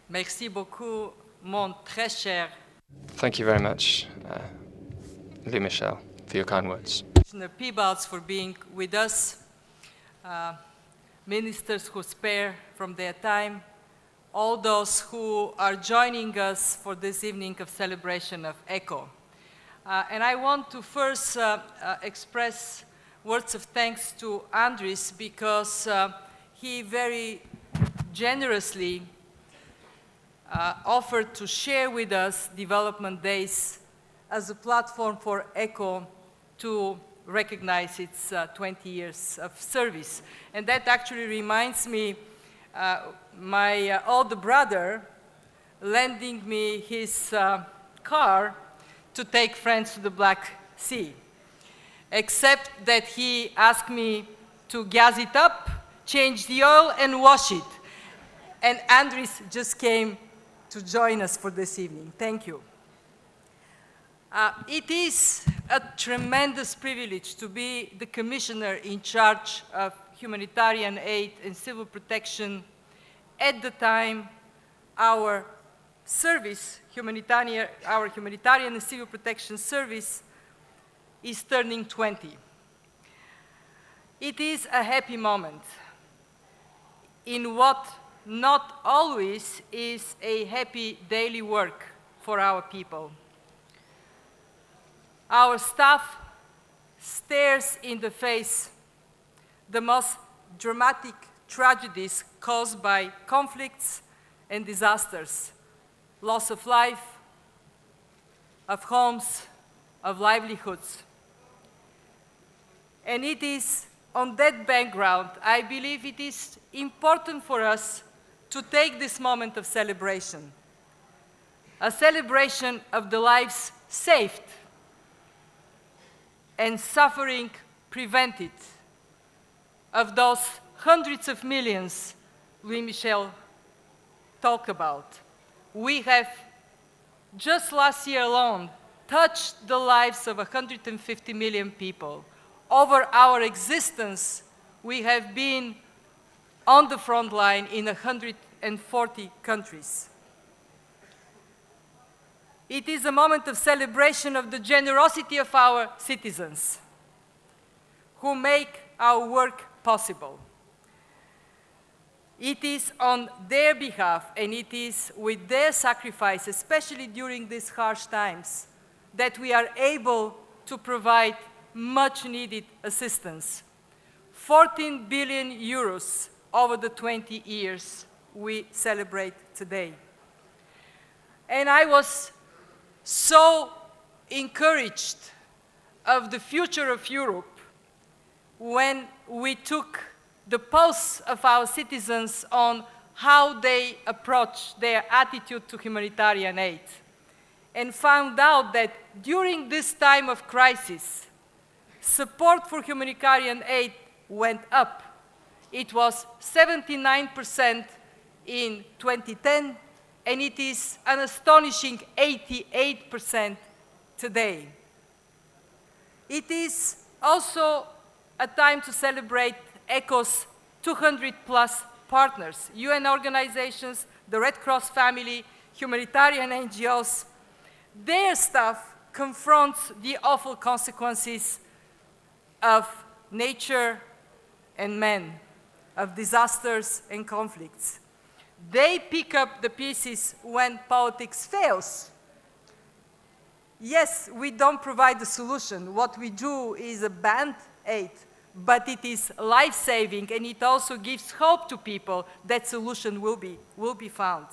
Merci beaucoup, mon très cher Thank you very much, Louis Michel, for your kind words. Commissioner Peebles, for being with us, ministers who spare from their time, all those who are joining us for this evening of celebration of ECHO. And I want to first express words of thanks to Andris because he very generously offered to share with us Development Days as a platform for ECHO to recognize its 20 years of service. And that actually reminds me my older brother lending me his car to take friends to the Black Sea, except that he asked me to gas it up, change the oil, and wash it. And Andris just came to join us for this evening. Thank you. It is a tremendous privilege to be the commissioner in charge of humanitarian aid and civil protection at the time our service, our humanitarian and civil protection service, is turning 20. It is a happy moment in what not always is a happy daily work for our people. Our staff stares in the face the most dramatic tragedies caused by conflicts and disasters, loss of life, of homes, of livelihoods. And it is on that background, I believe it is important for us to take this moment of celebration, a celebration of the lives saved and suffering prevented of those hundreds of millions Louis Michel talked about. We have, just last year alone, touched the lives of 150 million people. Over our existence, we have been on the front line in 140 countries. It is a moment of celebration of the generosity of our citizens who make our work possible. It is on their behalf and it is with their sacrifice, especially during these harsh times, that we are able to provide much needed assistance. 14 billion euros over the 20 years we celebrate today. And I was so encouraged of the future of Europe when we took the pulse of our citizens on how they approach their attitude to humanitarian aid, and found out that during this time of crisis, support for humanitarian aid went up. It was 79% in 2010, and it is an astonishing 88% today. It is also a time to celebrate ECHO's 200+ partners, UN organizations, the Red Cross family, humanitarian NGOs. Their staff confronts the awful consequences of nature and man, of disasters and conflicts. They pick up the pieces when politics fails. Yes, we don't provide the solution. What we do is a band-aid, but it is life-saving, and it also gives hope to people that solution will be found.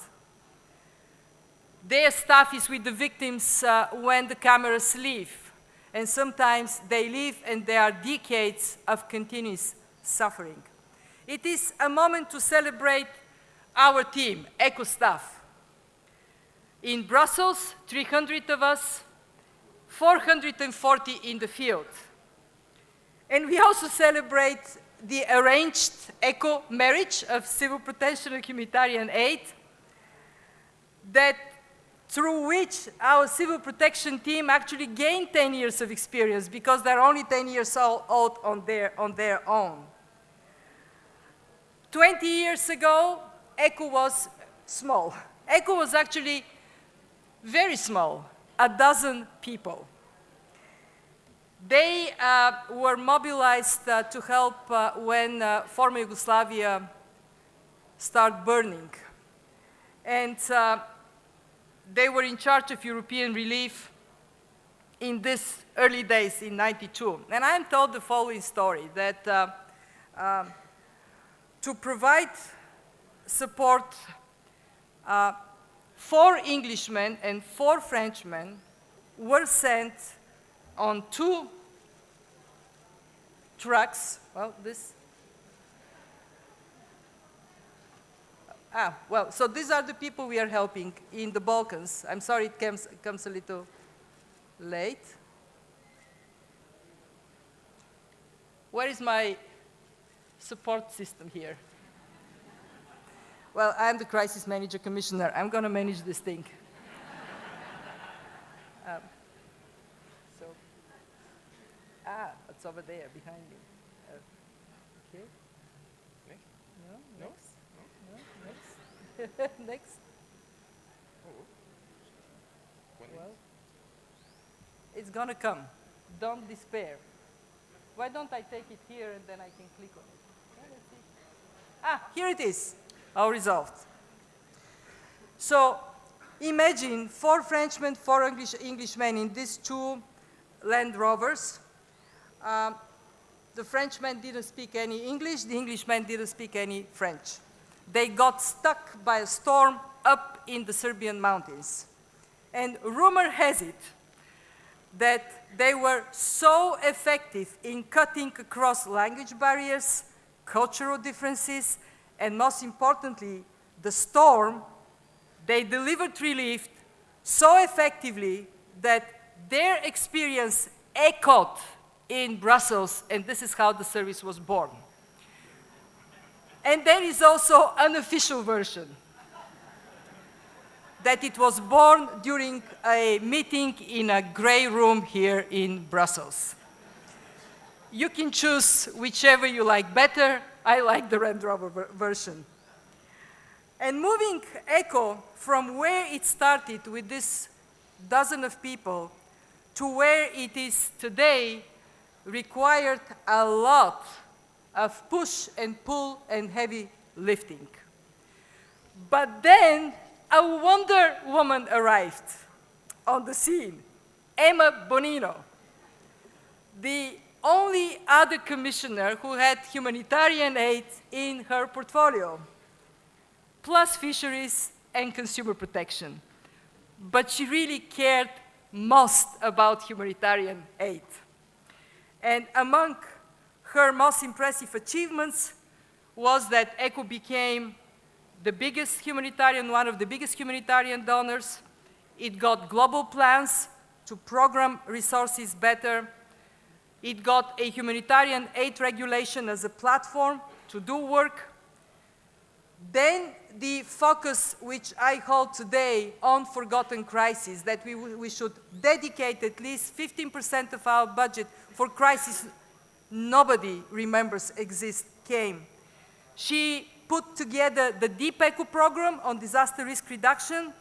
Their staff is with the victims when the cameras leave, and sometimes they leave and there are decades of continuous suffering. It is a moment to celebrate our team, ECHO staff. In Brussels, 300 of us, 440 in the field. And we also celebrate the arranged ECHO marriage of civil protection and humanitarian aid, through which our civil protection team actually gained 10 years of experience because they're only 10 years old on their own. 20 years ago, ECHO was small. ECHO was actually very small, a dozen people. They were mobilized to help when former Yugoslavia started burning. And they were in charge of European relief in these early days in '92. And I am told the following story, that to provide support, 4 Englishmen and 4 Frenchmen were sent on 2 trucks. Well, so these are the people we are helping in the Balkans. I'm sorry it comes a little late. Where is my support system here? Well, I'm the crisis manager commissioner. I'm going to manage this thing. It's over there behind me. Okay. Next? No, No? next. No, next. Next. Well, it's going to come. Don't despair. Why don't I take it here and then I can click on it? Yeah, let's see. Here it is, our result. So imagine 4 Frenchmen, 4 Englishmen in these 2 Land Rovers. The Frenchman didn't speak any English, the Englishman didn't speak any French. They got stuck by a storm up in the Serbian mountains. And rumor has it that they were so effective in cutting across language barriers, cultural differences, and most importantly, the storm, they delivered relief so effectively that their experience echoed in Brussels, and this is how the service was born. And there is also an official version, that it was born during a meeting in a grey room here in Brussels. You can choose whichever you like better. I like the Land Rover version. And moving ECHO from where it started with this dozen of people to where it is today required a lot of push and pull and heavy lifting. But then a Wonder Woman arrived on the scene, Emma Bonino, the only other commissioner who had humanitarian aid in her portfolio, plus fisheries and consumer protection. But she really cared most about humanitarian aid. And among her most impressive achievements was that ECHO became the biggest humanitarian, one of the biggest humanitarian donors. It got global plans to program resources better. It got a humanitarian aid regulation as a platform to do work. Then the focus which I hold today on forgotten crises, that we should dedicate at least 15% of our budget for crises nobody remembers exist, came. She put together the Deep ECHO program on disaster risk reduction.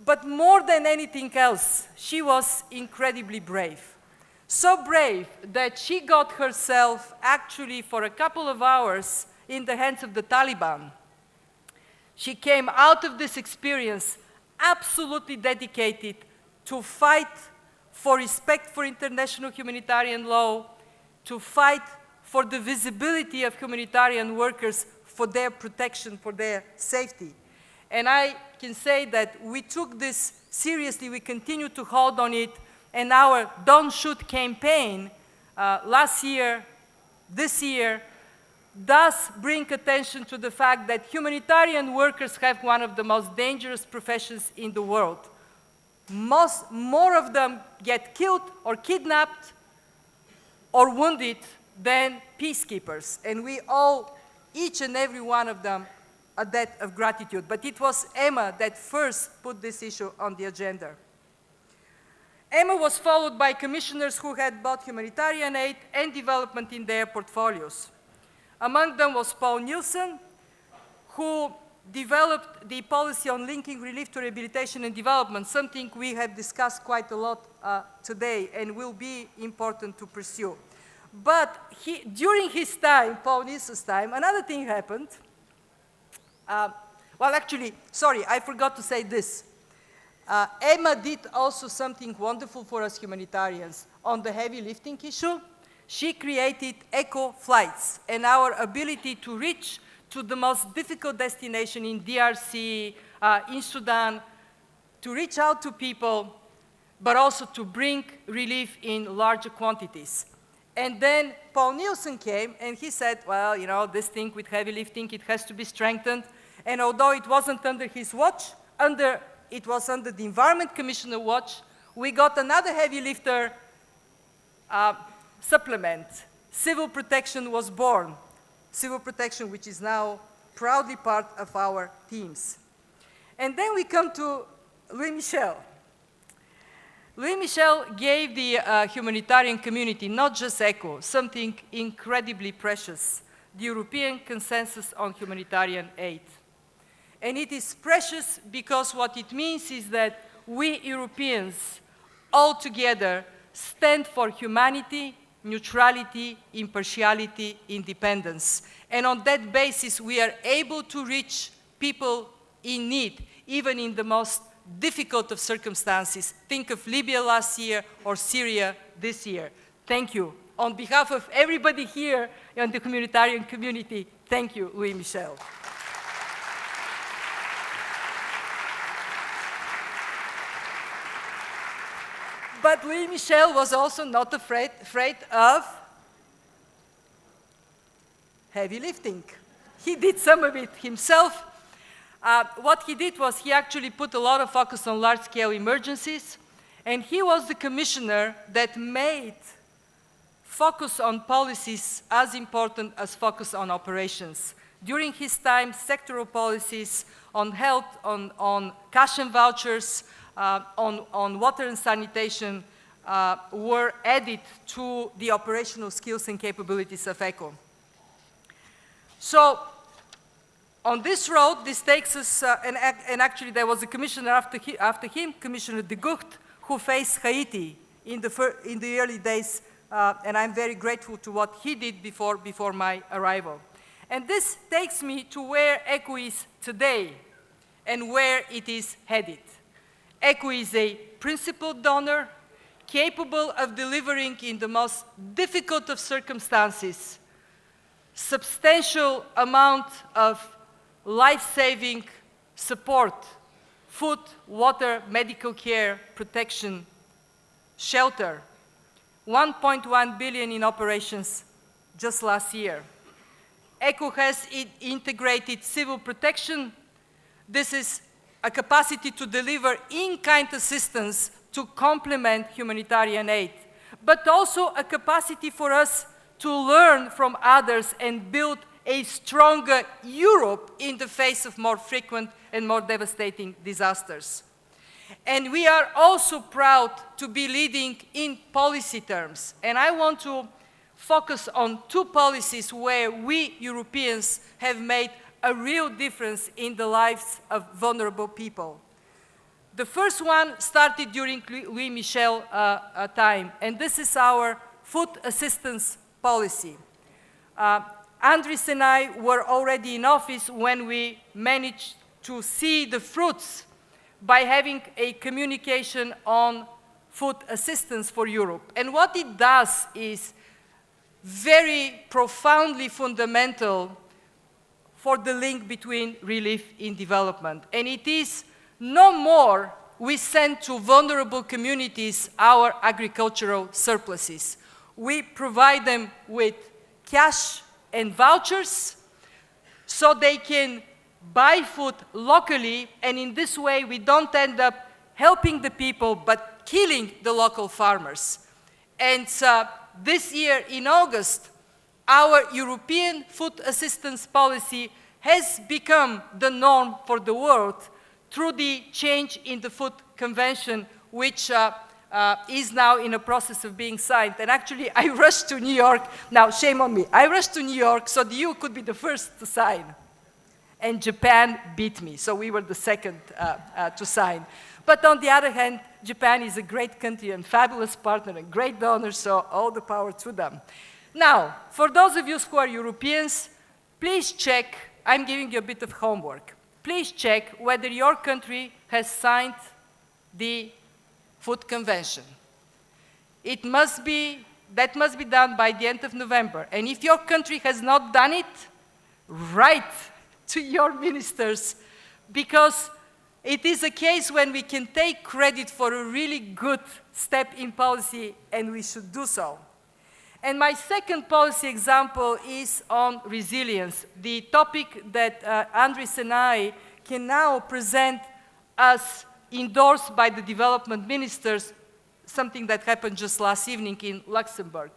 But more than anything else, she was incredibly brave. So brave that she got herself actually for a couple of hours in the hands of the Taliban. She came out of this experience absolutely dedicated to fight for respect for international humanitarian law, to fight for the visibility of humanitarian workers, for their protection, for their safety. And I can say that we took this seriously, we continue to hold on it, and our Don't Shoot campaign last year, this year, does bring attention to the fact that humanitarian workers have one of the most dangerous professions in the world. More of them get killed or kidnapped or wounded than peacekeepers. And we owe each and every one of them a debt of gratitude. But it was Emma that first put this issue on the agenda. Emma was followed by commissioners who had both humanitarian aid and development in their portfolios. Among them was Paul Nielsen, who developed the policy on linking relief to rehabilitation and development, something we have discussed quite a lot today and will be important to pursue. But during his time, Paul Nisse's time, another thing happened. Well, actually, sorry, I forgot to say this. Emma did also something wonderful for us humanitarians on the heavy lifting issue. She created eco flights and our ability to reach to the most difficult destination in DRC, in Sudan, to reach out to people, but also to bring relief in larger quantities. And then Paul Nielsen came and he said, well, you know, this thing with heavy lifting, it has to be strengthened. And although it wasn't under his watch, it was under the Environment Commissioner watch, we got another heavy lifter supplement. Civil protection was born. Civil protection, which is now proudly part of our teams. And then we come to Louis Michel. Louis Michel gave the humanitarian community, not just ECHO, something incredibly precious, the European Consensus on Humanitarian Aid. And it is precious because what it means is that we Europeans all together stand for humanity, neutrality, impartiality, independence. And on that basis, we are able to reach people in need, even in the most difficult of circumstances. Think of Libya last year or Syria this year. Thank you. On behalf of everybody here in the humanitarian community, thank you, Louis Michel. But Louis Michel was also not afraid of heavy lifting. He did some of it himself. What he did was he actually put a lot of focus on large-scale emergencies, and he was the commissioner that made focus on policies as important as focus on operations. During his time, sectoral policies on health, on cash and vouchers, on water and sanitation were added to the operational skills and capabilities of ECHO. So, on this road, this takes us, and actually there was a commissioner after him, Commissioner de Gucht, who faced Haiti in the early days, and I'm very grateful to what he did before my arrival. And this takes me to where ECHO is today and where it is headed. ECHO is a principled donor, capable of delivering in the most difficult of circumstances, substantial amount of life-saving support, food, water, medical care, protection, shelter, 1.1 billion in operations just last year. ECHO has integrated civil protection. This is a capacity to deliver in-kind assistance to complement humanitarian aid, but also a capacity for us to learn from others and build a stronger Europe in the face of more frequent and more devastating disasters. And we are also proud to be leading in policy terms. And I want to focus on two policies where we Europeans have made a real difference in the lives of vulnerable people. The first one started during Louis Michel time, and this is our food assistance policy. Andres and I were already in office when we managed to see the fruits by having a communication on food assistance for Europe. And what it does is very profoundly fundamental for the link between relief in development. And it is no more we send to vulnerable communities our agricultural surpluses. We provide them with cash and vouchers so they can buy food locally, and in this way we don't end up helping the people but killing the local farmers. And this year in August, our European food assistance policy has become the norm for the world through the change in the Food Convention, which is now in a process of being signed. And actually, I rushed to New York. Now, shame on me. I rushed to New York so the EU could be the first to sign. And Japan beat me, so we were the second to sign. But on the other hand, Japan is a great country and fabulous partner and great donor, so all the power to them. Now, for those of you who are Europeans, please check, I'm giving you a bit of homework. Please check whether your country has signed the Food Convention. That must be done by the end of November. And if your country has not done it, write to your ministers, because it is a case when we can take credit for a really good step in policy, and we should do so. And my second policy example is on resilience, the topic that Andris and I can now present as endorsed by the development ministers, something that happened just last evening in Luxembourg.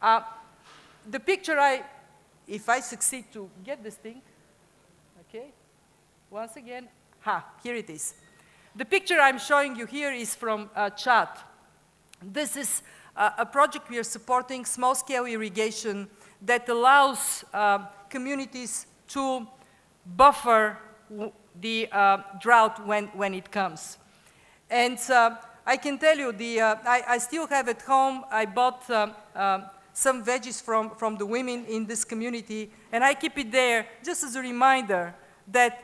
The picture if I succeed to get this thing, okay, once again, here it is. The picture I'm showing you here is from Chad. This is a project we are supporting, small-scale irrigation, that allows communities to buffer the drought when it comes. And I can tell you, I still have at home, I bought some veggies from the women in this community, and I keep it there just as a reminder that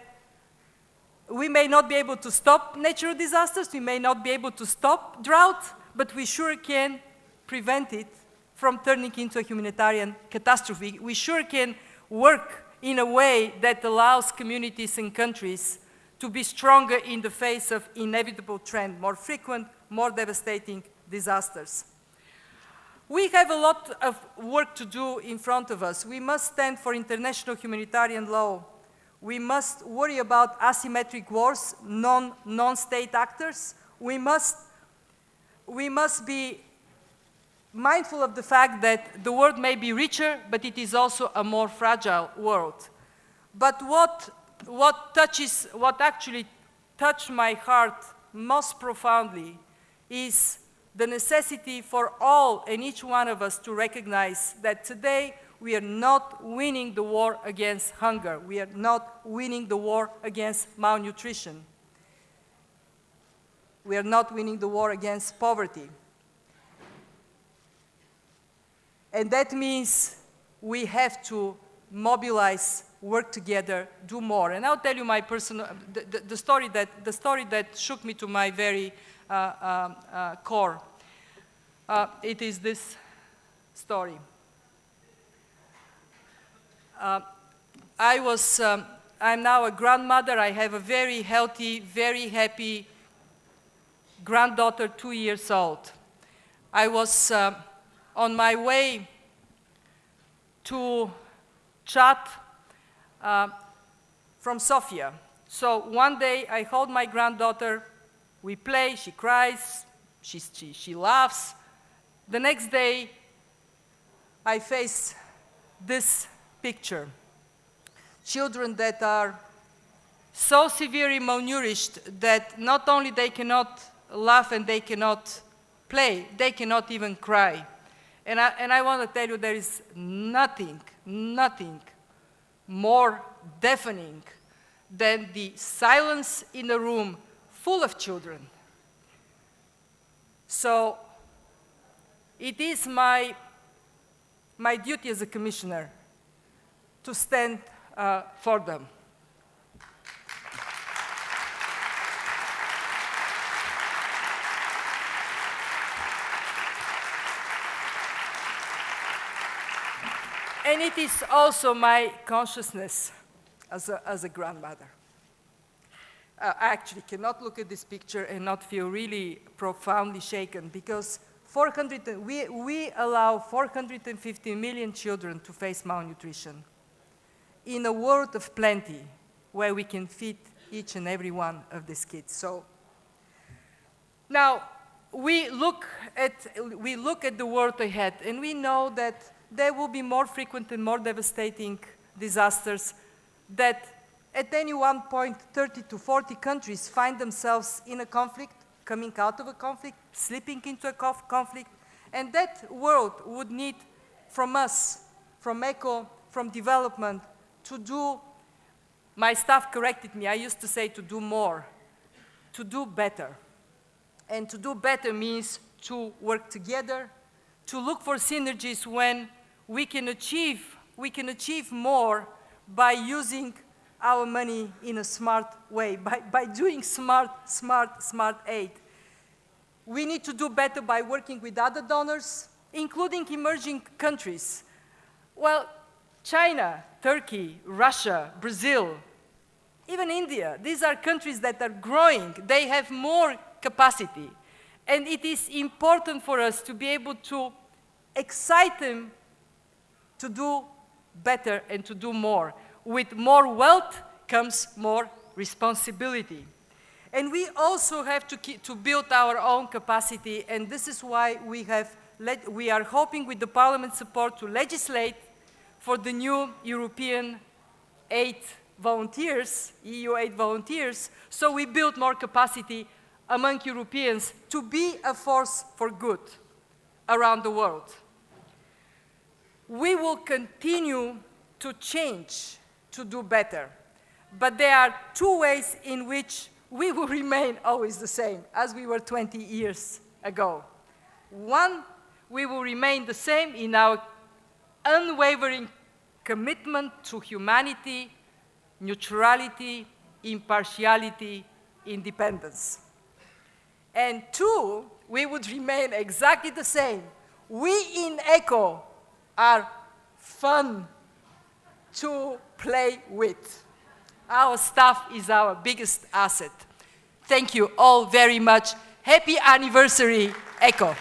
we may not be able to stop natural disasters, we may not be able to stop drought, but we sure can prevent it from turning into a humanitarian catastrophe. We sure can work in a way that allows communities and countries to be stronger in the face of inevitable trend, more frequent, more devastating disasters. We have a lot of work to do in front of us. We must stand for international humanitarian law. We must worry about asymmetric wars, non-state actors. We must be mindful of the fact that the world may be richer, but it is also a more fragile world. But what actually touched my heart most profoundly is the necessity for all and each one of us to recognize that today we are not winning the war against hunger. We are not winning the war against malnutrition. We are not winning the war against poverty. And that means we have to mobilize, work together, do more. And I'll tell you my personal, the story that shook me to my very core. It is this story. I'm now a grandmother. I have a very healthy, very happy granddaughter, 2 years old. I was on my way to Chad from Sofia. So one day I hold my granddaughter, we play, she cries, she laughs. The next day I face this picture. Children that are so severely malnourished that not only they cannot laugh and they cannot play, they cannot even cry. And I want to tell you, there is nothing more deafening than the silence in a room full of children. So it is my duty as a commissioner to stand for them. And it is also my consciousness as a grandmother. I actually cannot look at this picture and not feel really profoundly shaken, because we allow 450 million children to face malnutrition in a world of plenty where we can feed each and every one of these kids. So now we look at the world ahead, and we know that there will be more frequent and more devastating disasters, that at any one point 30 to 40 countries find themselves in a conflict, coming out of a conflict, slipping into a conflict, and that world would need from us, from ECHO, from development, to do My staff corrected me. I used to say to do more, to do better. And to do better means to work together, to look for synergies when we can achieve more by using our money in a smart way, by doing smart aid. We need to do better by working with other donors, including emerging countries. Well, China, Turkey, Russia, Brazil, even India, these are countries that are growing. They have more capacity. And it is important for us to be able to excite them to do better and to do more. With more wealth comes more responsibility. And we also have to build our own capacity, and this is why we are hoping with the Parliament's support to legislate for the new European aid volunteers, EU aid volunteers, so we build more capacity among Europeans to be a force for good around the world. We will continue to change, to do better, but there are two ways in which we will remain always the same as we were 20 years ago. One, we will remain the same in our unwavering commitment to humanity, neutrality, impartiality, independence. And two, we would remain exactly the same. We in ECHO are fun to play with. Our staff is our biggest asset. Thank you all very much. Happy anniversary, ECHO.